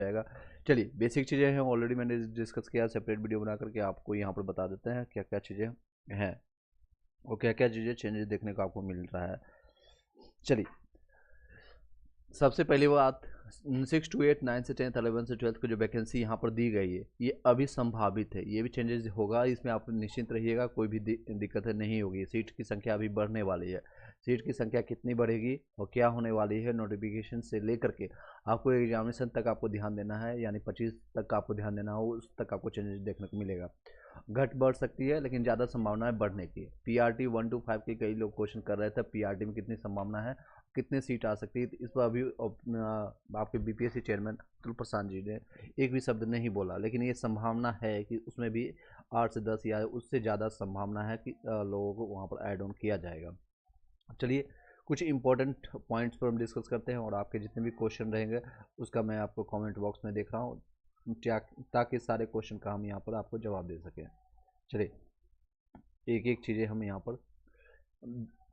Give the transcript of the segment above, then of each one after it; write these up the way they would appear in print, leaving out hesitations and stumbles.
जाएगा। चलिए बेसिक चीज़ें हैं ऑलरेडी मैंने डिस्कस किया, सेपरेट वीडियो बना करके आपको यहाँ पर बता देते हैं क्या क्या चीज़ें हैं और क्या क्या चीज़ें चेंजेस देखने को आपको मिल रहा है। चलिए सबसे पहली बात 6 to 8, 9 से 10th, 11 से 12th की जो वैकेंसी यहाँ पर दी गई है ये अभी संभावित है, ये भी चेंजेस होगा, इसमें आप निश्चिंत रहिएगा, कोई भी दिक्कतें नहीं होगी। सीट की संख्या अभी बढ़ने वाली है, सीट की संख्या कितनी बढ़ेगी और क्या होने वाली है नोटिफिकेशन से लेकर के आपको एग्जामिनेशन तक आपको ध्यान देना है, यानी 25 तक आपको ध्यान देना हो, उस तक आपको चेंजेस देखने को मिलेगा। घट बढ़ सकती है लेकिन ज़्यादा संभावना है बढ़ने की। PRT 1 to 5 के कई लोग क्वेश्चन कर रहे थे PRT में कितनी संभावना है, कितने सीट आ सकती है, इस पर अभी आपके BPSC चेयरमैन अतुल प्रसाद जी ने एक भी शब्द नहीं बोला, लेकिन ये संभावना है कि उसमें भी 8 से 10 या उससे ज़्यादा संभावना है कि लोगों को वहाँ पर ऐड ऑन किया जाएगा। चलिए कुछ इंपॉर्टेंट पॉइंट्स पर हम डिस्कस करते हैं और आपके जितने भी क्वेश्चन रहेंगे उसका मैं आपको कमेंट बॉक्स में देख रहा हूँ ताकि सारे क्वेश्चन का हम यहाँ पर आपको जवाब दे सकें। चलिए एक एक चीज़ें हम यहाँ पर,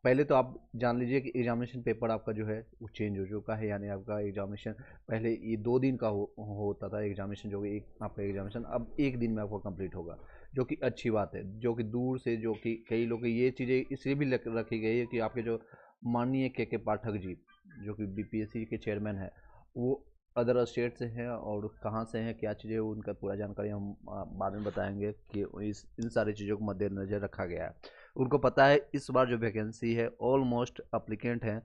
पहले तो आप जान लीजिए कि एग्जामिनेशन पेपर आपका जो है वो चेंज हो चुका है, यानी आपका एग्जामिनेशन पहले ये 2 दिन का होता था एग्जामिनेशन, जो कि एक आपका एग्जामिनेशन अब 1 दिन में आपको कंप्लीट होगा, जो कि अच्छी बात है। जो कि दूर से, जो कि कई लोग ये चीज़ें इसलिए भी रखी गई है कि आपके जो माननीय के पाठक जी जो कि BPSC के चेयरमैन है वो अदर स्टेट से हैं और कहाँ से हैं, क्या चीज़ें, उनका पूरा जानकारी हम बाद में बताएंगे कि इन सारी चीज़ों को मद्देनज़र रखा गया है। उनको पता है इस बार जो वैकेंसी है ऑलमोस्ट अप्लीकेंट हैं,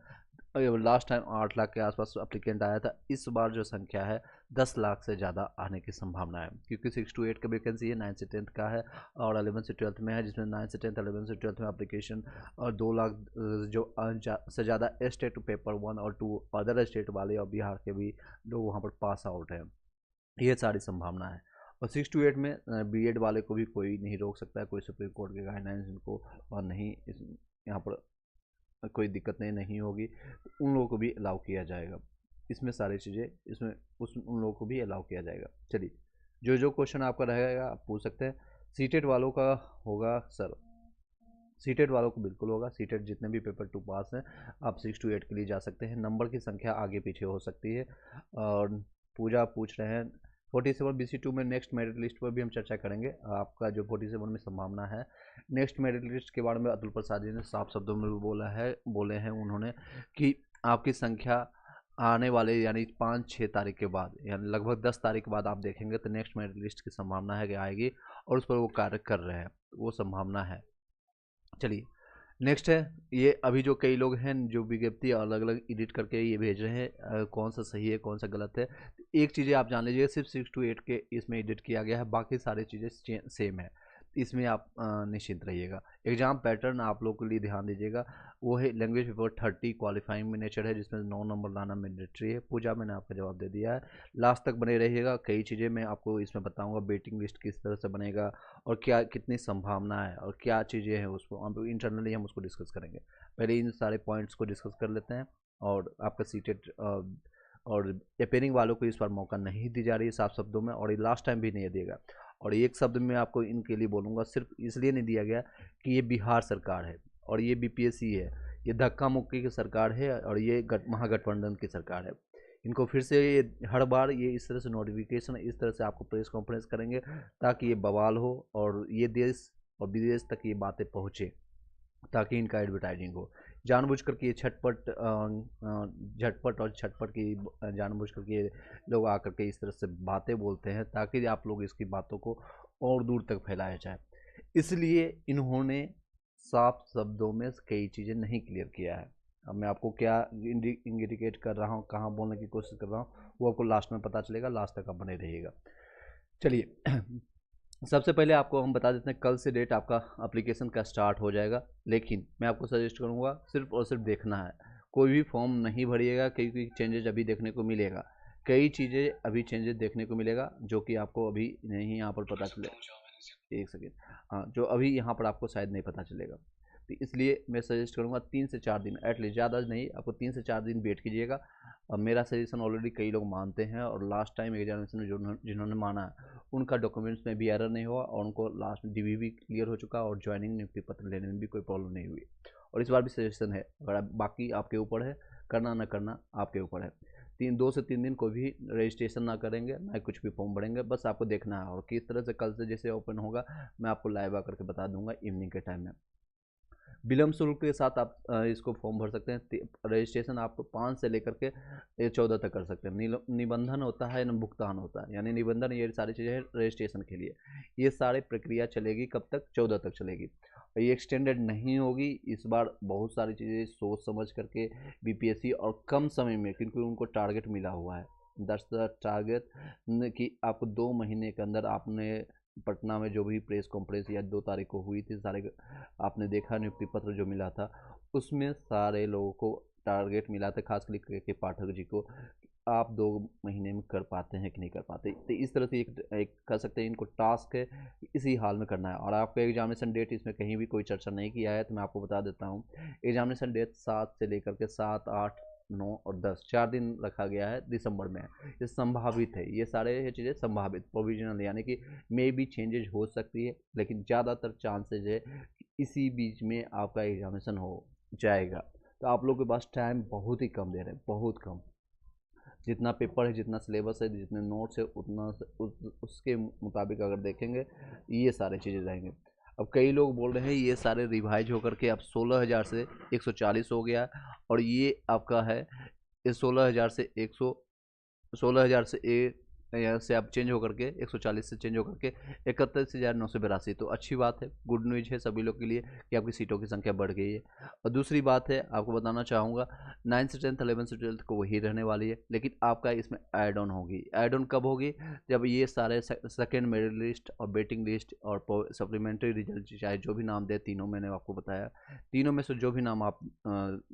लास्ट टाइम 8 लाख के आसपास अप्लीकेंट आया था, इस बार जो संख्या है 10 लाख से ज़्यादा आने की संभावना है, क्योंकि 6 to 8 का वैकेंसी है, 9 से 10th का है और 11 से 12th में है, जिसमें 9 से 10th 11 से 12th में अप्लीकेशन और 2 लाख जो से ज़्यादा स्टेट पेपर 1 और 2 अदर स्टेट वाले और बिहार के भी लोग वहाँ पर पास आउट हैं, ये सारी संभावना है। और 6 to 8 में B.Ed वाले को भी कोई नहीं रोक सकता है, कोई सुप्रीम कोर्ट के गाइडलाइंस इनको और नहीं यहाँ पर कोई दिक्कत नहीं होगी, तो उन लोगों को भी अलाउ किया जाएगा। इसमें सारी चीज़ें इसमें उन लोगों को भी अलाउ किया जाएगा। चलिए जो क्वेश्चन आपका रहेगा आप पूछ सकते हैं। सीटेड वालों का होगा सर, सीटेड वालों को बिल्कुल होगा, सीटेड जितने भी पेपर 2 पास हैं आप 6 to 8 के लिए जा सकते हैं, नंबर की संख्या आगे पीछे हो सकती है। और पूजा पूछ रहे हैं 47 BC2 में नेक्स्ट मेरिट लिस्ट पर भी हम चर्चा करेंगे, आपका जो 47 में संभावना है। नेक्स्ट मेरिट लिस्ट के बारे में अतुल प्रसाद जी ने साफ शब्दों में भी बोले हैं उन्होंने कि आपकी संख्या आने वाले यानी 5-6 तारीख के बाद, यानी लगभग 10 तारीख के बाद आप देखेंगे तो नेक्स्ट मेरिट लिस्ट की संभावना है कि आएगी और उस पर वो कार्य कर रहे हैं, वो संभावना है। चलिए नेक्स्ट है, ये अभी जो कई लोग हैं जो विज्ञप्ति अलग अलग एडिट करके ये भेज रहे हैं, कौन सा सही है कौन सा गलत है, एक चीज़ें आप जान लीजिए, सिर्फ 6 to 8 के इसमें एडिट किया गया है, बाकी सारी चीज़ें सेम है, इसमें आप निश्चिंत रहिएगा। एग्जाम पैटर्न आप लोग के लिए ध्यान दीजिएगा, वो है लैंग्वेज पेपर 30 क्वालिफाइंग में नेचर है, जिसमें 9 नंबर लाना मैंडेटरी है। पूजा मैंने आपका जवाब दे दिया है, लास्ट तक बने रहिएगा, कई चीज़ें मैं आपको इसमें बताऊंगा, वेटिंग लिस्ट किस तरह से बनेगा और क्या कितनी संभावना है और क्या चीज़ें हैं उसको हम इंटरनली हम उसको डिस्कस करेंगे। पहले इन सारे पॉइंट्स को डिस्कस कर लेते हैं। और आपका सीटेड और अपेयरिंग वालों को इस बार मौका नहीं दी जा रही है साफ शब्दों में, और ये लास्ट टाइम भी नहीं दिएगा। और एक शब्द में आपको इनके लिए बोलूँगा, सिर्फ इसलिए नहीं दिया गया कि ये बिहार सरकार है और ये BPSC है, ये धक्का मुक्की की सरकार है और ये महागठबंधन की सरकार है। इनको फिर से ये हर बार ये इस तरह से नोटिफिकेशन इस तरह से आपको प्रेस कॉन्फ्रेंस करेंगे ताकि ये बवाल हो और ये देश और विदेश तक ये बातें पहुँचे, ताकि इनका एडवर्टाइजिंग हो। जानबूझ करके ये झटपट और छटपट की जानबूझ करके ये लोग आकर के इस तरह से बातें बोलते हैं ताकि आप लोग इसकी बातों को और दूर तक फैलाया जाए, इसलिए इन्होंने साफ शब्दों में कई चीज़ें नहीं क्लियर किया है। अब मैं आपको क्या इंडिकेट कर रहा हूँ, कहाँ बोलने की कोशिश कर रहा हूँ, वो आपको लास्ट में पता चलेगा, लास्ट तक आप बने रहिएगा। चलिए सबसे पहले आपको हम बता देते हैं कल से डेट आपका एप्लीकेशन का स्टार्ट हो जाएगा, लेकिन मैं आपको सजेस्ट करूँगा सिर्फ और सिर्फ देखना है, कोई भी फॉर्म नहीं भरिएगा, क्योंकि चेंजेज अभी देखने को मिलेगा, कई चीज़ें अभी चेंजेस देखने को मिलेगा जो कि आपको अभी नहीं यहाँ पर पता चलेगा। एक सेकेंड, हाँ, जो अभी यहाँ पर आपको शायद नहीं पता चलेगा, तो इसलिए मैं सजेस्ट करूँगा 3 से 4 दिन एटलीस्ट, ज़्यादा नहीं, आपको 3 से 4 दिन वेट कीजिएगा। और मेरा सजेशन ऑलरेडी कई लोग मानते हैं और लास्ट टाइम एग्जामिनेशन में जिन्होंने माना है उनका डॉक्यूमेंट्स में भी एरर नहीं हुआ और उनको लास्ट में DV भी क्लियर हो चुका और ज्वाइनिंग नियुक्ति पत्र लेने में भी कोई प्रॉब्लम नहीं हुई। और इस बार भी सजेशन है, अगर बाकी आपके ऊपर है, करना ना करना आपके ऊपर है। 2 से 3 दिन कोई भी रजिस्ट्रेशन ना करेंगे, ना कुछ भी फॉर्म भरेंगे, बस आपको देखना है। और किस तरह से कल से जैसे ओपन होगा मैं आपको लाइव आकर के बता दूंगा इवनिंग के टाइम में। विलम्ब शुल्क के साथ आप इसको फॉर्म भर सकते हैं। रजिस्ट्रेशन आप 5 से लेकर के 14 तक कर सकते हैं। निबंधन होता है न भुगतान होता है, यानी निबंधन ये सारी चीज़ें रजिस्ट्रेशन के लिए। ये सारी प्रक्रिया चलेगी कब तक? 14 तक चलेगी। ये एक्सटेंडेड नहीं होगी इस बार। बहुत सारी चीज़ें सोच समझ करके बीपीएससी और कम समय में, क्योंकि उनको टारगेट मिला हुआ है, दैट्स द टारगेट कि आपको 2 महीने के अंदर आपने पटना में जो भी प्रेस कॉन्फ्रेंस या 2 तारीख को हुई थी, सारे आपने देखा नियुक्ति पत्र जो मिला था, उसमें सारे लोगों को टारगेट मिला था, खास करके के पाठक जी को, आप 2 महीने में कर पाते हैं कि नहीं कर पाते। तो इस तरह से एक कह सकते हैं इनको टास्क है, इसी हाल में करना है। और आपका एग्जामिनेशन डेट इसमें कहीं भी कोई चर्चा नहीं किया है, तो मैं आपको बता देता हूँ। एग्जामिनेशन डेट 7 से लेकर के 7, 8, 9 और 10 4 दिन रखा गया है, दिसंबर में। ये संभावित है, ये सारे चीज़ें संभावित, प्रोविजनल, यानी कि मे भी चेंजेज हो सकती है, लेकिन ज़्यादातर चांसेज है कि इसी बीच में आपका एग्जामिनेशन हो जाएगा। तो आप लोग के पास टाइम बहुत ही कम दे रहे हैं, बहुत कम। जितना पेपर है, जितना सिलेबस है, जितने नोट्स है, उतना उसके मुताबिक अगर देखेंगे ये सारी चीज़ें रहेंगे। अब कई लोग बोल रहे हैं ये सारे रिवाइज होकर के अब 16,000 से 140 हो गया, और ये आपका है ये 16,000 से 100 16,000 से आप चेंज होकर के 140 से चेंज होकर के 31,982। तो अच्छी बात है, गुड न्यूज है सभी लोग के लिए कि आपकी सीटों की संख्या बढ़ गई है। और दूसरी बात है, आपको बताना चाहूँगा 9th से 10th 11th से 12th को वही रहने वाली है, लेकिन आपका इसमें ऐड ऑन होगी। ऐड ऑन कब होगी? जब ये सारे सेकेंड मेरिट लिस्ट और वेटिंग लिस्ट और सप्लीमेंट्री रिजल्ट, चाहे जो भी नाम दे, तीनों मैंने आपको बताया, तीनों में से जो भी नाम आप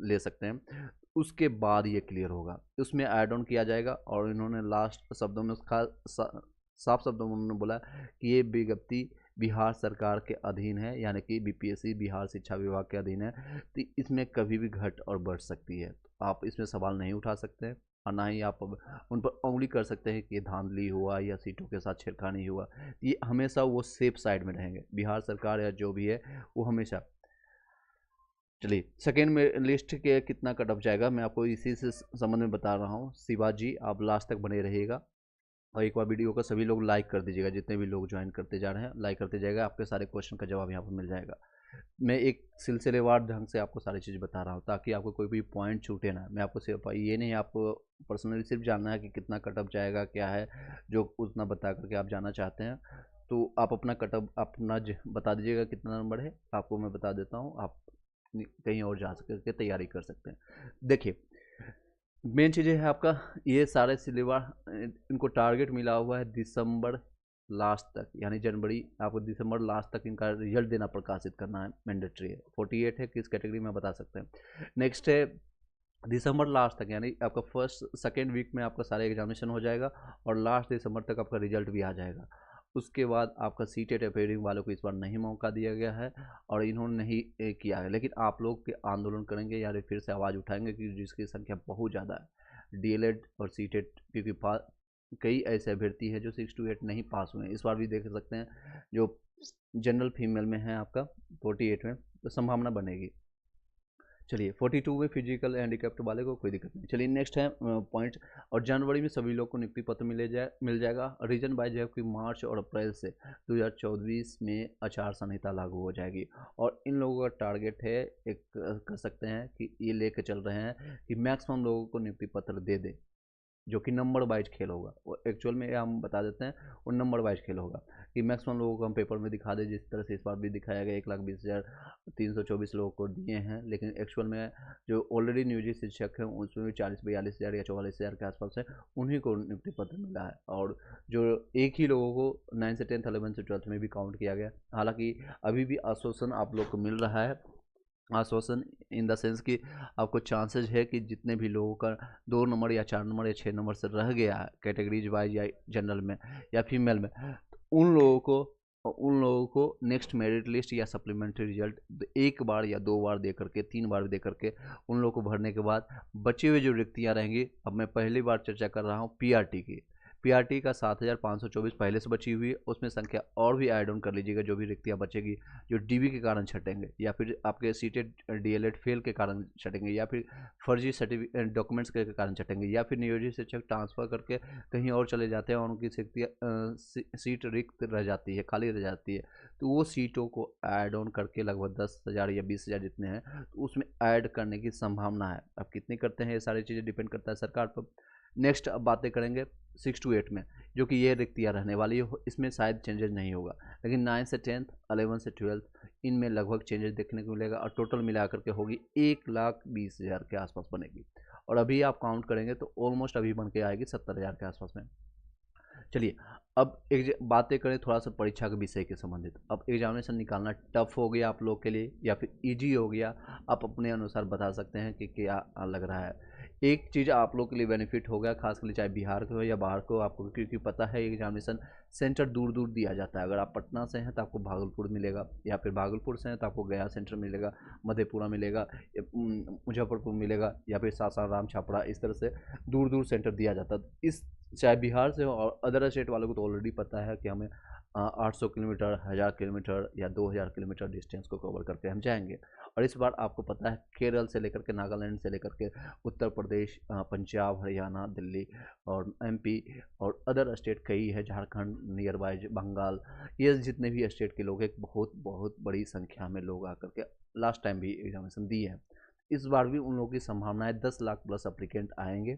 ले सकते हैं, उसके बाद ये क्लियर होगा, उसमें ऐड ऑन किया जाएगा। और इन्होंने लास्ट शब्दों में साफ शब्दों में उन्होंने बोला कि ये विज्ञप्ति बिहार सरकार के अधीन है, यानी कि बीपीएससी बिहार शिक्षा विभाग के अधीन है, तो इसमें कभी भी घट और बढ़ सकती है। तो आप इसमें सवाल नहीं उठा सकते हैं, और ना ही आप उन पर उंगली कर सकते हैं कि धांधली हुआ या सीटों के साथ छेड़खानी हुआ। ये हमेशा वो सेफ साइड में रहेंगे, बिहार सरकार या जो भी है वो हमेशा। चलिए, सेकेंड में लिस्ट के कितना कट ऑफ जाएगा मैं आपको इसी से संबंध में बता रहा हूँ। शिवाजी, आप लास्ट तक बने रहिएगा, और एक बार वीडियो का सभी लोग लाइक कर दीजिएगा, जितने भी लोग ज्वाइन करते जा रहे हैं लाइक करते जाएगा, आपके सारे क्वेश्चन का जवाब यहाँ पर मिल जाएगा। मैं एक सिलसिलेवार ढंग से आपको सारी चीज़ बता रहा हूँ, ताकि आपको कोई भी पॉइंट छूटे ना। मैं आपको सिर्फ ये नहीं, आपको पर्सनली सिर्फ जानना है कि कितना कट ऑफ जाएगा, क्या है जो उतना बता करके आप जानना चाहते हैं, तो आप अपना कट ऑफ अपना बता दीजिएगा कितना नंबर है, आपको मैं बता देता हूँ, आप कहीं और जा करके तैयारी कर सकते हैं। देखिए, मेन चीज़ है आपका ये सारे सिलेबस, इनको टारगेट मिला हुआ है दिसंबर लास्ट तक, यानी जनवरी, आपको दिसंबर लास्ट तक इनका रिजल्ट देना, प्रकाशित करना है, मैंडेटरी है। 48 है, किस कैटेगरी में बता सकते हैं। नेक्स्ट है दिसंबर लास्ट तक, यानी आपका फर्स्ट सेकेंड वीक में आपका सारा एग्जामिनेशन हो जाएगा, और लास्ट दिसंबर तक आपका रिजल्ट भी आ जाएगा। उसके बाद आपका सीटेट अपेयरिंग वालों को इस बार नहीं मौका दिया गया है, और इन्होंने नहीं किया है, लेकिन आप लोग के आंदोलन करेंगे या फिर से आवाज़ उठाएंगे कि जिसकी संख्या बहुत ज़्यादा है। डीएलएड और सीटेट, क्योंकि कई ऐसे अभ्यर्थी हैं जो 6 to 8 नहीं पास हुए हैं, इस बार भी देख सकते हैं। जो जनरल फीमेल में है आपका 48 में, तो संभावना बनेगी। चलिए, 42 में फिजिकल हैंडीकैप्ड वाले को कोई दिक्कत नहीं। चलिए, नेक्स्ट है पॉइंट। और जनवरी में सभी लोग को नियुक्ति पत्र मिल जाएगा। रीजन बाय जो है कि मार्च और अप्रैल से 2024 में आचार संहिता लागू हो जाएगी, और इन लोगों का टारगेट है, एक कह सकते हैं कि ये लेके चल रहे हैं कि मैक्सिमम लोगों को नियुक्ति पत्र दे दे, जो कि नंबर वाइज खेल होगा। वो एक्चुअल में हम बता देते हैं, वो नंबर वाइज खेल होगा कि मैक्सिमम लोगों को हम पेपर में दिखा दें, जिस तरह से इस बार भी दिखाया गया। 1,20,324 लोगों को दिए हैं, लेकिन एक्चुअल में जो ऑलरेडी नियोजित शिक्षक हैं उसमें भी 40-42 हज़ार या 44 हज़ार के आसपास है, उन्हीं को नियुक्ति पत्र मिला है। और जो एक ही लोगों को 9 से 10th 11 से 12th में भी काउंट किया गया। हालांकि अभी भी आश्वासन आप लोग को मिल रहा है, आश्वासन इन द सेंस कि आपको चांसेज है कि जितने भी लोगों का 2 नंबर या 4 नंबर या 6 नंबर से रह गया है कैटेगरीज वाइज या जनरल में या फीमेल में, तो उन लोगों को नेक्स्ट मेरिट लिस्ट या सप्लीमेंट्री रिजल्ट 1 बार या 2 बार दे करके, 3 बार दे करके उन लोगों को भरने के बाद बचे हुए जो रिक्तियाँ रहेंगी, अब मैं पहली बार चर्चा कर रहा हूँ पीआरटी की। पीआरटी का 7524 पहले से बची हुई है, उसमें संख्या और भी ऐड ऑन कर लीजिएगा जो भी रिक्तियाँ बचेगी, जो डीबी के कारण छटेंगे या फिर आपके सीटेड डीएलएड फेल के कारण छटेंगे या फिर फर्जी सर्टिफिकेट डॉक्यूमेंट्स के कारण छटेंगे या फिर नियोजित शिक्षक ट्रांसफ़र करके कहीं और चले जाते हैं और उनकी सीट रिक्त रह जाती है, खाली रह जाती है, तो वो सीटों को ऐड ऑन करके लगभग 10,000 या 20,000 जितने हैं तो उसमें ऐड करने की संभावना है। अब कितने करते हैं ये सारी चीज़ें डिपेंड करता है सरकार पर। नेक्स्ट अब बातें करेंगे 6 to 8 में, जो कि ये रिक्तियाँ रहने वाली है, इसमें शायद चेंजेस नहीं होगा, लेकिन 9 से 10th 11 से 12th इनमें लगभग चेंजेस देखने को मिलेगा और टोटल मिला करके होगी 1,20,000 के आसपास बनेगी। और अभी आप काउंट करेंगे तो ऑलमोस्ट अभी बन के आएगी 70,000 के आसपास में। चलिए अब एक बातें करें थोड़ा सा परीक्षा के विषय के संबंधित। अब एग्जामिनेशन निकालना टफ हो गया आप लोग के लिए या फिर इजी हो गया, आप अपने अनुसार बता सकते हैं कि क्या लग रहा है। एक चीज़ आप लोग के लिए बेनिफिट हो गया, खास कर चाहे बिहार के हो या बाहर को आपको, क्योंकि पता है एग्जामिनेशन सेंटर दूर दूर दिया जाता है। अगर आप पटना से हैं तो आपको भागलपुर मिलेगा, या फिर भागलपुर से हैं तो आपको गया सेंटर मिलेगा, मधेपुरा मिलेगा, मुजफ्फरपुर मिलेगा, या फिर सासाराम छपरा, इस तरह से दूर दूर सेंटर दिया जाता है। इस चाहे बिहार से हो और अदर स्टेट वालों को तो ऑलरेडी पता है कि हमें 800 किलोमीटर, 1000 किलोमीटर या 2000 किलोमीटर डिस्टेंस को कवर करके हम जाएंगे। और इस बार आपको पता है केरल से लेकर के, नागालैंड से लेकर के उत्तर प्रदेश, पंजाब, हरियाणा, दिल्ली और एमपी और अदर स्टेट कई है, झारखंड नियर बाय, बंगाल, ये जितने भी स्टेट के लोग हैं, बहुत बहुत बड़ी संख्या में लोग आकर के लास्ट टाइम भी एग्जामिनेशन दिए हैं। इस बार भी उन लोगों की संभावना है 10 लाख प्लस अप्लीकेंट आएंगे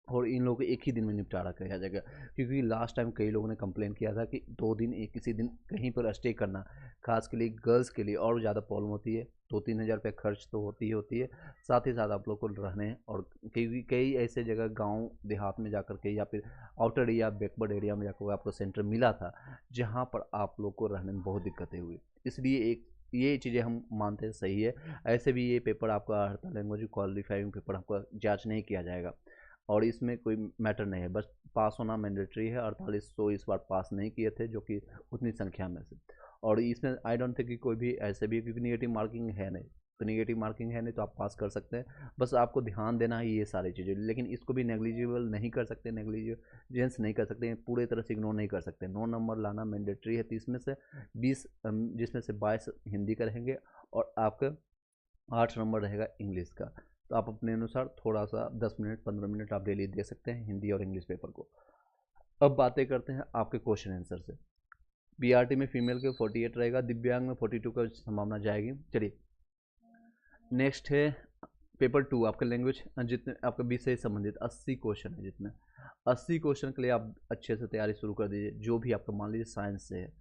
और इन लोगों को एक ही दिन में निपटारा किया जाएगा, क्योंकि लास्ट टाइम कई लोगों ने कंप्लेन किया था कि 2 दिन एक किसी दिन कहीं पर स्टे करना, खास के लिए गर्ल्स के लिए और ज़्यादा प्रॉब्लम होती है। 2-3 हज़ार रुपये खर्च तो होती है, साथ ही साथ आप लोग को रहने और कई ऐसे जगह गांव देहात में जाकर के या फिर आउटर या बैकवर्ड एरिया में जाकर आपको सेंटर मिला था जहां पर आप लोग को रहने में बहुत दिक्कतें हुई। इसलिए एक ये चीज़ें हम मानते हैं सही है। ऐसे भी ये पेपर आपका हड़ताल लैंग्वेज क्वालिफाइंग पेपर आपका जांच नहीं किया जाएगा और इसमें कोई मैटर नहीं है, बस पास होना मैंडेटरी है। 4800 इस बार पास नहीं किए थे, जो कि उतनी संख्या में से। और इसमें आई डोंट थिंक कि कोई भी ऐसे भी, क्योंकि निगेटिव मार्किंग है नहीं, तो निगेटिव मार्किंग है नहीं तो आप पास कर सकते हैं। बस आपको ध्यान देना है ये सारी चीज़ें, लेकिन इसको भी नेग्लिजिबल नहीं कर सकते, नेग्लिजेंस नहीं कर सकते, पूरे तरह से इग्नोर नहीं कर सकते। 9 नंबर लाना मैंडेटरी है, 30 में से 20, जिसमें से 22 हिंदी का रहेंगे और आपका 8 नंबर रहेगा इंग्लिश का। तो आप अपने अनुसार थोड़ा सा 10 मिनट 15 मिनट आप डेली दे सकते हैं हिंदी और इंग्लिश पेपर को। अब बातें करते हैं आपके क्वेश्चन आंसर से। बीआरटी में फीमेल के 48 रहेगा, दिव्यांग में 42 का संभावना जाएगी। चलिए नेक्स्ट है पेपर 2 आपका लैंग्वेज, जितने आपका विषय से संबंधित 80 क्वेश्चन है, जितने 80 क्वेश्चन के लिए आप अच्छे से तैयारी शुरू कर दीजिए। जो भी आपका मान लीजिए साइंस से है,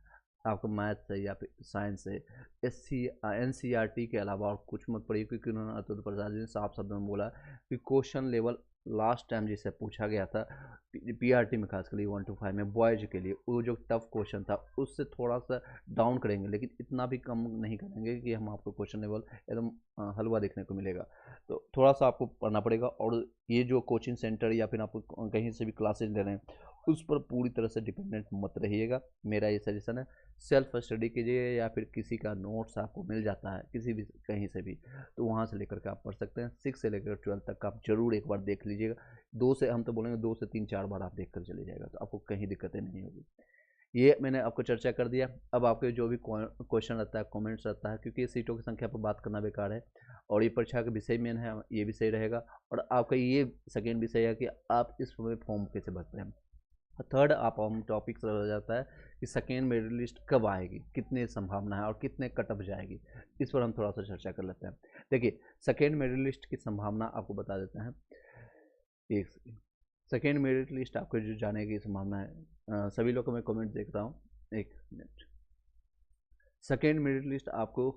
आपका मैथ है या फिर साइंस है, एनसीईआरटी के अलावा और कुछ मत पढ़िए, क्योंकि उन्होंने अतुल प्रसाद जी ने साफ शब्द में बोला कि क्वेश्चन लेवल लास्ट टाइम जिससे पूछा गया था पीआरटी में, खासकर 1 to 5 में बॉयज के लिए, वो जो टफ क्वेश्चन था उससे थोड़ा सा डाउन करेंगे, लेकिन इतना भी कम नहीं करेंगे कि हम आपको क्वेश्चन लेवल एकदम हलवा देखने को मिलेगा। तो थोड़ा सा आपको पढ़ना पड़ेगा। और ये जो कोचिंग सेंटर या फिर आपको कहीं से भी क्लासेज ले रहे हैं उस पर पूरी तरह से डिपेंडेंट मत रहिएगा, मेरा ये सजेशन है। सेल्फ स्टडी कीजिए या फिर किसी का नोट्स आपको मिल जाता है किसी भी कहीं से भी, तो वहाँ से लेकर के आप पढ़ सकते हैं। 6 से लेकर 12 तक आप जरूर एक बार देख लीजिएगा। 2 से हम तो बोलेंगे 2 से 3-4 बार आप देख कर चले जाएगा, तो आपको कहीं दिक्कतें नहीं होगी। ये मैंने आपको चर्चा कर दिया। अब आपके जो भी क्वेश्चन रहता है, कमेंट्स रहता है, क्योंकि सीटों की संख्या पर बात करना बेकार है और ये परीक्षा का विषय मेन है, ये विषय रहेगा। और आपका ये सेकेंड विषय है कि आप इस फॉर्म कैसे भरते हैं। थर्ड आप हम टॉपिक रह जाता है कि सेकेंड मेरिट लिस्ट कब आएगी, कितने संभावना है और कितने कटअप जाएगी, इस पर हम थोड़ा सा चर्चा कर लेते हैं। देखिए सेकेंड मेरिट लिस्ट की संभावना आपको बता देते हैं। एक सेकेंड मेरिट लिस्ट आपको जो जाने की संभावना है, सभी लोग को मैं कमेंट देख रहा हूँ, एक मिनट। सेकेंड मेरिट लिस्ट आपको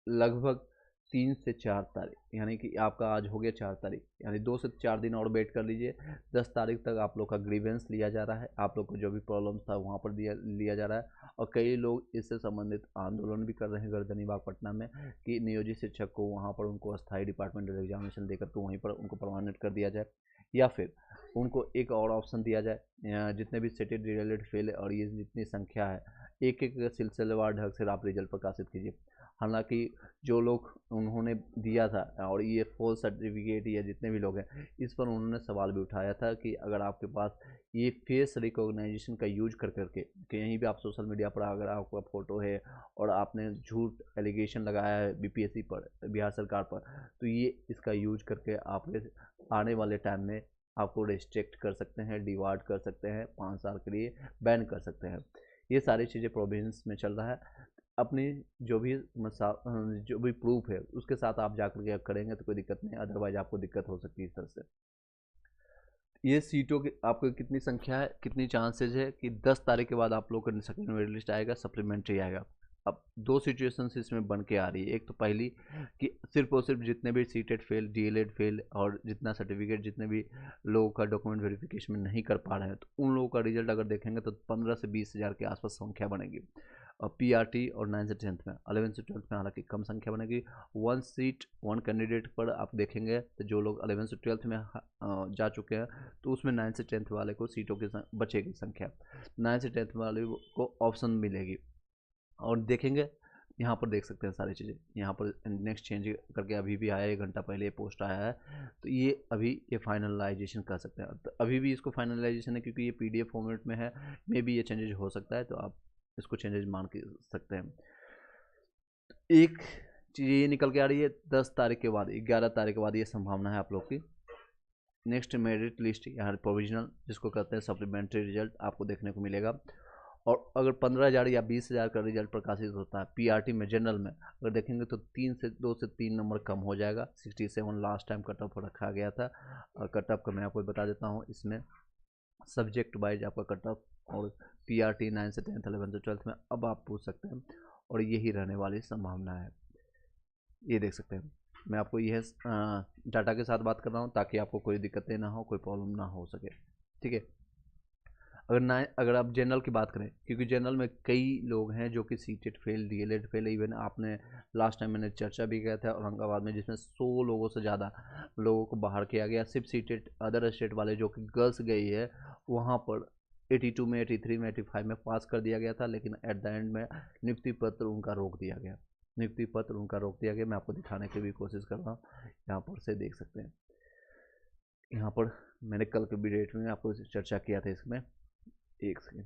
लगभग 3 से 4 तारीख, यानी कि आपका आज हो गया 4 तारीख, यानी 2 से 4 दिन और वेट कर लीजिए। 10 तारीख तक आप लोग का ग्रीवेंस लिया जा रहा है, आप लोग को जो भी प्रॉब्लम था वहाँ पर लिया जा रहा है। और कई लोग इससे संबंधित आंदोलन भी कर रहे हैं गर्दनीबाग पटना में, कि नियोजित शिक्षक को वहाँ पर उनको अस्थायी डिपार्टमेंटल एग्जामिनेशन देकर के वहीं पर उनको परमानेंट कर दिया जाए, या फिर उनको एक और ऑप्शन दिया जाए। जितने भी सेटेड रिलेटेड फेल और ये जितनी संख्या है, एक एक सिलसिलेवार ढंग से आप रिजल्ट प्रकाशित कीजिए। हालांकि जो लोग उन्होंने दिया था और ये फॉल्स सर्टिफिकेट या जितने भी लोग हैं, इस पर उन्होंने सवाल भी उठाया था कि अगर आपके पास ये फेस रिकॉग्नाइजेशन का यूज कर करके कहीं भी आप सोशल मीडिया पर अगर आपका फ़ोटो है और आपने झूठ एलिगेशन लगाया है बीपीएससी पर, बिहार सरकार पर, तो ये इसका यूज करके आप आने वाले टाइम में आपको रिस्ट्रिक्ट कर सकते हैं, डिवार्ड कर सकते हैं, 5 साल के लिए बैन कर सकते हैं। ये सारी चीज़ें प्रोविंस में चल रहा है। अपनी जो भी प्रूफ है उसके साथ आप जाकर के करेंगे तो कोई दिक्कत नहीं, अदरवाइज आपको दिक्कत हो सकती है इस तरह से। ये सीटों की आपको कितनी संख्या है, कितनी चांसेज है कि 10 तारीख के बाद आप लोग का सेकेंड मेरिट लिस्ट आएगा, सप्लीमेंट्री आएगा। अब दो सिचुएशंस इसमें बन के आ रही है। एक तो पहली कि सिर्फ और सिर्फ जितने भी सीटेट फेल, डीएलएड फेल और जितना सर्टिफिकेट जितने भी लोगों का डॉक्यूमेंट वेरिफिकेशन में नहीं कर पा रहे हैं, तो उन लोगों का रिजल्ट अगर देखेंगे तो 15 से 20 हज़ार के आसपास संख्या बनेगी। और पीआरटी और 9 से 10th में, 11 से 12th में हालांकि कम संख्या बनेगी। 1 सीट 1 कैंडिडेट पर आप देखेंगे तो जो लोग 11 से 12th में जा चुके हैं तो उसमें 9 से 10th वाले को सीटों की बचेगी संख्या, 9 से 10th वाले को ऑप्शन मिलेगी। और देखेंगे यहाँ पर देख सकते हैं सारी चीज़ें, यहाँ पर नेक्स्ट चेंज करके अभी भी आया, 1 घंटा पहले पोस्ट आया है, तो ये अभी ये फाइनलाइजेशन कर सकते हैं। तो अभी भी इसको फाइनलाइजेशन है क्योंकि ये पीडीएफ फॉर्मेट में है, मे बी ये चेंजेज हो सकता है, तो आप इसको चेंजेज मान के सकते हैं। एक चीज़ ये निकल के आ रही है 10 तारीख के बाद, 11 तारीख के बाद ये संभावना है आप लोग की नेक्स्ट मेरिट लिस्ट या प्रोविजनल जिसको कहते हैं सप्लीमेंट्री रिजल्ट आपको देखने को मिलेगा। और अगर 15,000 या 20,000 का रिजल्ट प्रकाशित होता है पीआरटी में, जनरल में अगर देखेंगे तो 2 से 3 नंबर कम हो जाएगा। 67 लास्ट टाइम कट ऑफ रखा गया था, और कट ऑफ का मैं आपको बता देता हूँ। इसमें सब्जेक्ट वाइज आपका कट ऑफ और पीआरटी 9 से 10th 11 से 12th में अब आप पूछ सकते हैं, और यही रहने वाली संभावना है। ये देख सकते हैं, मैं आपको यह डाटा के साथ बात कर रहा हूँ ताकि आपको कोई दिक्कतें ना हो, कोई प्रॉब्लम ना हो सके, ठीक है। अगर आप जनरल की बात करें, क्योंकि जनरल में कई लोग हैं जो कि CTET fail, DElEd fail, even आपने लास्ट टाइम मैंने चर्चा भी किया था औरंगाबाद में, जिसमें 100 लोगों से ज़्यादा लोगों को बाहर किया गया। सिर्फ सीटेट अदर स्टेट वाले जो कि गर्ल्स गई है वहाँ पर 82 में, 83 में, 85 में पास कर दिया गया था, लेकिन एट द एंड में नियुक्ति पत्र उनका रोक दिया गया। नियुक्ति पत्र उनका रोक दिया गया। मैं आपको दिखाने की भी कोशिश कर रहा हूँ, यहाँ पर से देख सकते हैं। यहाँ पर मैंने कल के भी डेट में आपको चर्चा किया था इसमें, एक सेकेंड।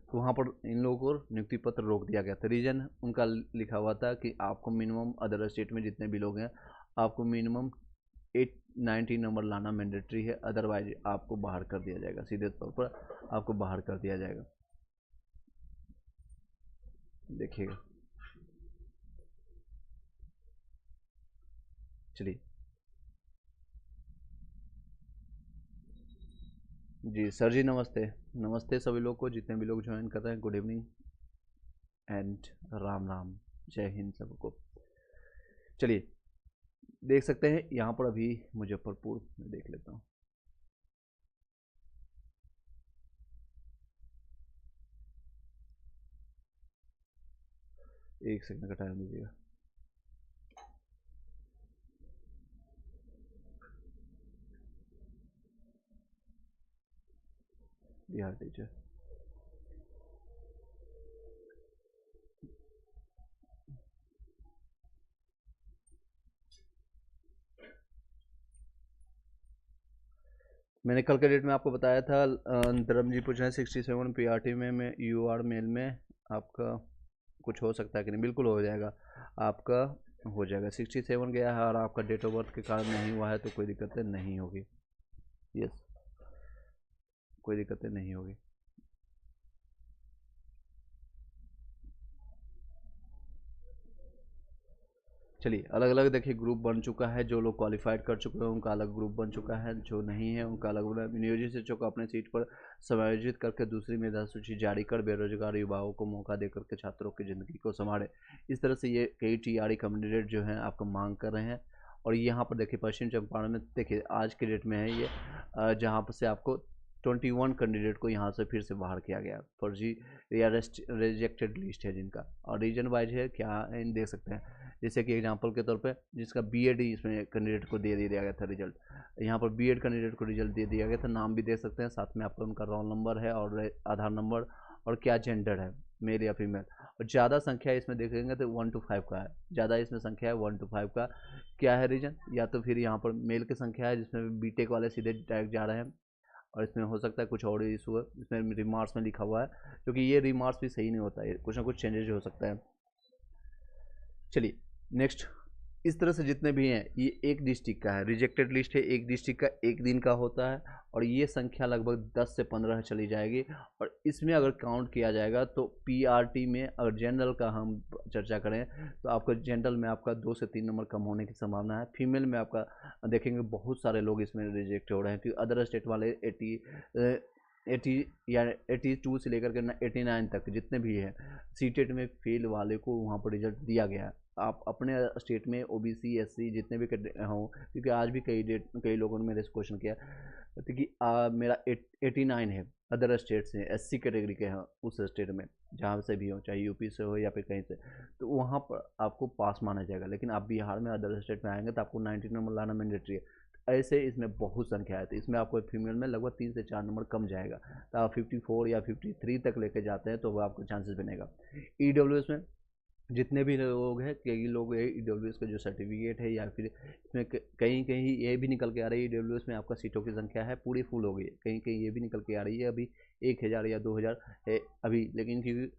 तो वहाँ पर इन लोगों को नियुक्ति पत्र रोक दिया गया था। रीजन उनका लिखा हुआ था कि आपको मिनिमम अदर स्टेट में जितने भी लोग हैं आपको मिनिमम 890 नंबर लाना मैंडेटरी है, अदरवाइज आपको बाहर कर दिया जाएगा, सीधे तौर पर आपको बाहर कर दिया जाएगा। देखिएगा, चलिए जी सर जी, नमस्ते। नमस्ते सभी लोग को, जितने भी लोग ज्वाइन कर रहे हैं, good evening and Ram Ram, जय हिंद सबको। चलिए देख सकते हैं यहाँ पर अभी मुजफ्फरपुर में देख लेता हूँ। एक सेकंड का टाइम दीजिएगा। बिहार टीचर, मैंने कल के डेट में आपको बताया था धर्मजी पूछ रहे हैं 67 पीआरटी में, मैं यूआर मेल में आपका कुछ हो सकता है कि नहीं? बिल्कुल हो जाएगा, आपका हो जाएगा। 67 गया है और आपका डेट ऑफ बर्थ के कारण नहीं हुआ है तो कोई दिक्कतें नहीं होगी। यस, कोई दिक्कतें नहीं होगी। चलिए अलग अलग देखिए ग्रुप बन चुका है। जो लोग क्वालिफाइड कर चुके हैं उनका अलग ग्रुप बन चुका है, जो नहीं है उनका अलग बना। नियोजित शिक्षक को अपने सीट पर समायोजित करके दूसरी मेधा सूची जारी कर बेरोजगार युवाओं को मौका देकर के छात्रों की ज़िंदगी को संभाले। इस तरह से ये कई टीआरई कैंडिडेट जो हैं आपको मांग कर रहे हैं। और यहाँ पर देखिए पश्चिम चंपारण में देखिए आज के डेट में है ये, जहाँ पर से आपको 21 कैंडिडेट को यहाँ से फिर से बाहर किया गया। फर्जी या रिजेक्टेड लिस्ट है जिनका, और रीजन वाइज है क्या देख सकते हैं। जैसे कि एग्जांपल के तौर पे जिसका बीएड ही इसमें कैंडिडेट को दे दिया गया था रिजल्ट, यहाँ पर बीएड कैंडिडेट को रिजल्ट दे दिया गया था, नाम भी देख सकते हैं, साथ में आपका उनका रोल नंबर है और आधार नंबर और क्या जेंडर है, मेल या फीमेल। और ज़्यादा संख्या इसमें देखेंगे तो 1 to 5 का है, ज़्यादा इसमें संख्या है 1 to 5 का। क्या है रीजन, या तो फिर यहाँ पर मेल की संख्या है जिसमें बीटेक वाले सीधे डायरेक्ट जा रहे हैं, और इसमें हो सकता है कुछ और इशू है, इसमें रिमार्क्स में लिखा हुआ है, क्योंकि ये रिमार्क्स भी सही नहीं होता है, कुछ ना कुछ चेंजेज हो सकता है। चलिए नेक्स्ट, इस तरह से जितने भी हैं ये एक डिस्ट्रिक्ट का है, रिजेक्टेड लिस्ट है, एक डिस्ट्रिक्ट का एक दिन का होता है, और ये संख्या लगभग 10 से 15 चली जाएगी। और इसमें अगर काउंट किया जाएगा तो पीआरटी में अगर जनरल का हम चर्चा करें तो आपका जनरल में आपका 2 से 3 नंबर कम होने की संभावना है। फीमेल में आपका देखेंगे बहुत सारे लोग इसमें रिजेक्ट हो रहे हैं, क्योंकि अदर स्टेट वाले 80 या 82 से लेकर के 89 तक जितने भी हैं सीटेट में फेल वाले को वहाँ पर रिजल्ट दिया गया है। आप अपने स्टेट में ओबीसी एससी जितने भी हों, क्योंकि आज भी कई लोगों ने मेरे से क्वेश्चन किया, क्योंकि मेरा 89 है, अदर स्टेट से एससी कैटेगरी के हैं उस स्टेट में जहाँ से भी हो, चाहे यूपी से हो या फिर कहीं से, तो वहाँ पर आपको पास माना जाएगा। लेकिन आप बिहार में अदर स्टेट में आएंगे तो आपको 90 नंबर लाना मैंडेटरी है। ऐसे इसमें बहुत संख्या है, तो इसमें आपको फीमेल में लगभग 3 से 4 नंबर कम जाएगा, तो आप 54 या 53 तक लेके जाते हैं तो वो आपको चांसेस बनेगा। ईडब्ल्यूएस में जितने भी लोग हैं, कई लोग ईडब्ल्यूएस का जो सर्टिफिकेट है या फिर इसमें कहीं कहीं ये भी निकल के आ रही है ईडब्ल्यूएस में आपका सीटों की संख्या है पूरी फुल हो गई है, कहीं कहीं ये भी निकल के आ रही है अभी 1000 या 2000 है अभी, लेकिन क्योंकि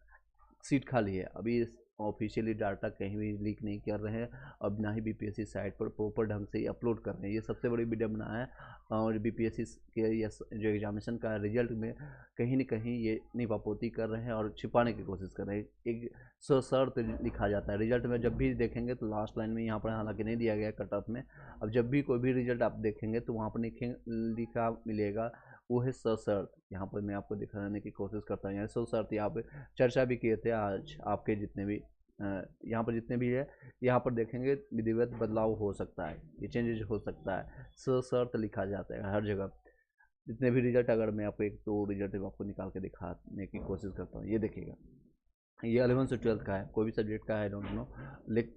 सीट खाली है अभी, ऑफिशियली डाटा कहीं भी लीक नहीं कर रहे हैं, अब ना ही बीपीएससी साइट पर प्रॉपर ढंग से अपलोड कर रहे हैं, ये सबसे बड़ी विडम्बना है। और बीपीएससी के या जो एग्जामिनेशन का रिजल्ट में कहीं ना कहीं ये निपापोती कर रहे हैं और छिपाने की कोशिश कर रहे हैं। एक सशर्त लिखा जाता है रिजल्ट में, जब भी देखेंगे तो लास्ट लाइन में यहाँ पर हालांकि नहीं दिया गया कट ऑफ में, अब जब भी कोई भी रिजल्ट आप देखेंगे तो वहाँ पर लिखा मिलेगा वो है सशर्त। यहाँ पर मैं आपको दिखाने की कोशिश करता हूँ, यहाँ सशर्त यहाँ पे चर्चा भी किए थे आज आपके जितने भी यहाँ पर जितने भी है, यहाँ पर देखेंगे विधिवत बदलाव हो सकता है, ये चेंजेज हो सकता है, सशर्त लिखा जाता है हर जगह। जितने भी रिजल्ट, अगर मैं आपको एक दो रिजल्ट आपको निकाल के दिखाने की कोशिश करता हूँ, ये देखिएगा, ये 11 से 12 का है, कोई भी सब्जेक्ट का है, डोंट नो,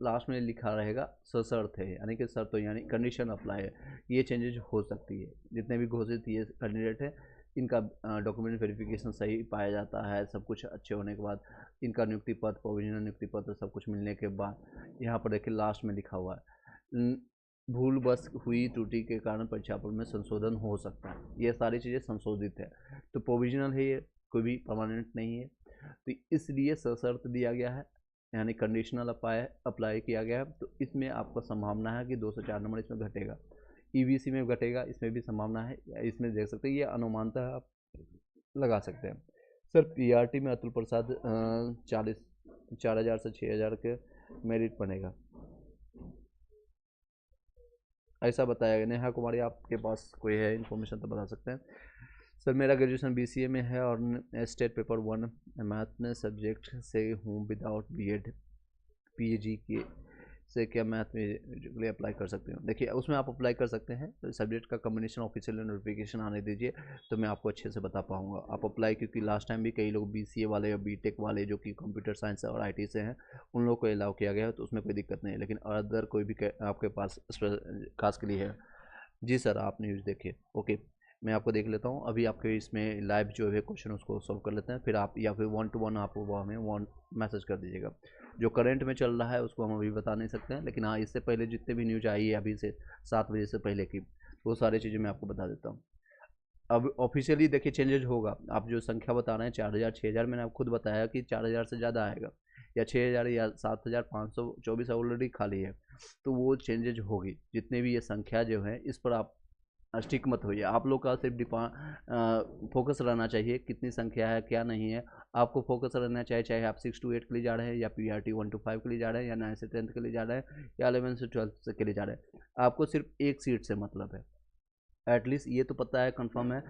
लास्ट में लिखा रहेगा सशर्त है, यानी कि शर्त यानी कंडीशन अप्लाई है, ये चेंजेज हो सकती है। जितने भी घोषित ये कैंडिडेट है इनका डॉक्यूमेंट वेरिफिकेशन सही पाया जाता है, सब कुछ अच्छे होने के बाद इनका नियुक्ति पत्र, प्रोविजनल नियुक्ति पत्र सब कुछ मिलने के बाद यहाँ पर देखिए लास्ट में लिखा हुआ है भूल बस हुई त्रुटि के कारण परीक्षाफल में संशोधन हो सकता है, ये सारी चीज़ें संशोधित है, तो प्रोविजनल है, ये कोई भी परमानेंट नहीं है, तो इसलिए सशर्त दिया गया है, यानी कंडीशनल अप्लाई किया गया है। तो इसमें आपको संभावना है कि 2 से 4 नंबर इसमें घटेगा, ईबीसी में घटेगा, इसमें भी संभावना है, इसमें देख सकते हैं, ये अनुमानतः आप लगा सकते हैं। सर पीआरटी में अतुल प्रसाद 4000 से 6000 के मेरिट बनेगा, ऐसा बताया गया। नेहा कुमारी आपके पास कोई है इन्फॉर्मेशन तो बता सकते हैं। सर मेरा ग्रेजुएशन बीसीए में है और स्टेट पेपर 1 मैथ में सब्जेक्ट से हूँ विदाउट बीएड पीजी के से क्या मैथ में लिए अप्लाई कर सकते हो? देखिए उसमें आप अप्लाई कर सकते हैं, तो सब्जेक्ट का कॉम्बिनेशन ऑफिशियल नोटिफिकेशन आने दीजिए तो मैं आपको अच्छे से बता पाऊंगा। आप अप्लाई, क्योंकि लास्ट टाइम भी कई लोग बीसीए वाले या बीटेक वाले जो कि कंप्यूटर साइंस और आईटी से हैं उन लोगों को अलाउ किया गया है, तो उसमें कोई दिक्कत नहीं है। लेकिन अदर कोई भी आपके पास खास के लिए है। जी सर आप न्यूज़ देखिए। ओके मैं आपको देख लेता हूँ अभी आपके इसमें लाइव जो है क्वेश्चन उसको सॉल्व कर लेते हैं, फिर आप या फिर 1 to 1 आप वो हमें 1 मैसेज कर दीजिएगा। जो करंट में चल रहा है उसको हम अभी बता नहीं सकते हैं, लेकिन हाँ इससे पहले जितने भी न्यूज आई है अभी से 7 बजे से पहले की, वो सारी चीज़ें मैं आपको बता देता हूँ। अब ऑफिशियली देखिए चेंजेज होगा, आप जो संख्या बता रहे हैं 4000 6000, मैंने आपको खुद बताया कि 4000 से ज़्यादा आएगा, या 6000 या 7524 ऑलरेडी खाली है, तो वो चेंजेज होगी। जितने भी ये संख्या जो है इस पर आप स्टिक मत होइए, आप लोग का सिर्फ फोकस रहना चाहिए कितनी संख्या है क्या नहीं है, आपको फोकस रहना चाहिए, चाहे आप 6 to 8 के लिए जा रहे हैं या पीआरटी 1 to 5 के लिए जा रहे हैं या 9 से 10 के लिए जा रहे हैं या 11 से 12 के लिए जा रहे हैं, आपको सिर्फ एक सीट से मतलब है। एटलीस्ट ये तो पता है कंफर्म है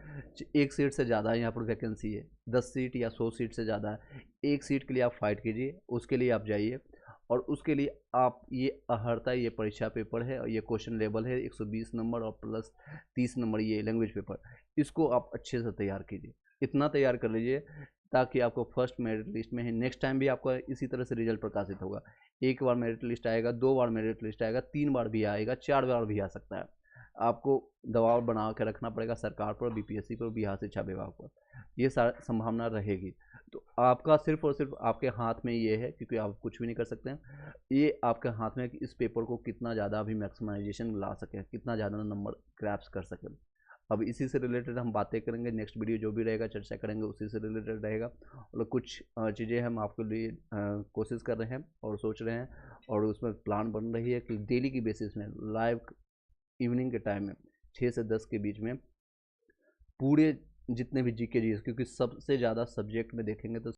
एक सीट से ज़्यादा है यहाँ पर वैकेंसी है, 10 सीट या 100 सीट से ज़्यादा है, एक सीट के लिए आप फाइट कीजिए, उसके लिए आप जाइए, और उसके लिए आप ये अहर्ता ये परीक्षा पेपर है और ये क्वेश्चन लेवल है 120 नंबर और प्लस 30 नंबर ये लैंग्वेज पेपर, इसको आप अच्छे से तैयार कीजिए, इतना तैयार कर लीजिए ताकि आपको फर्स्ट मेरिट लिस्ट में ही नेक्स्ट टाइम भी आपका इसी तरह से रिजल्ट प्रकाशित होगा। एक बार मेरिट लिस्ट आएगा, 2 बार मेरिट लिस्ट आएगा, 3 बार भी आएगा, 4 बार भी आ सकता है। आपको दबाव बना के रखना पड़ेगा सरकार पर, बीपीएससी पर, बिहार शिक्षा विभाग पर, ये संभावना रहेगी। तो आपका सिर्फ और सिर्फ आपके हाथ में ये है, क्योंकि आप कुछ भी नहीं कर सकते हैं। ये आपके हाथ में है कि इस पेपर को कितना ज़्यादा अभी मैक्सिमाइजेशन ला सके, कितना ज़्यादा नंबर क्रैप्स कर सके। अब इसी से रिलेटेड हम बातें करेंगे, नेक्स्ट वीडियो जो भी रहेगा चर्चा करेंगे उसी से रिलेटेड रहेगा। और कुछ चीज़ें हम आपके लिए कोशिश कर रहे हैं और सोच रहे हैं, और उसमें प्लान बन रही है कि डेली की बेसिस में लाइव इवनिंग के टाइम में 6 से 10 के बीच में पूरे जितने भी जीके जीएस, क्योंकि सबसे ज़्यादा सब्जेक्ट में देखेंगे तो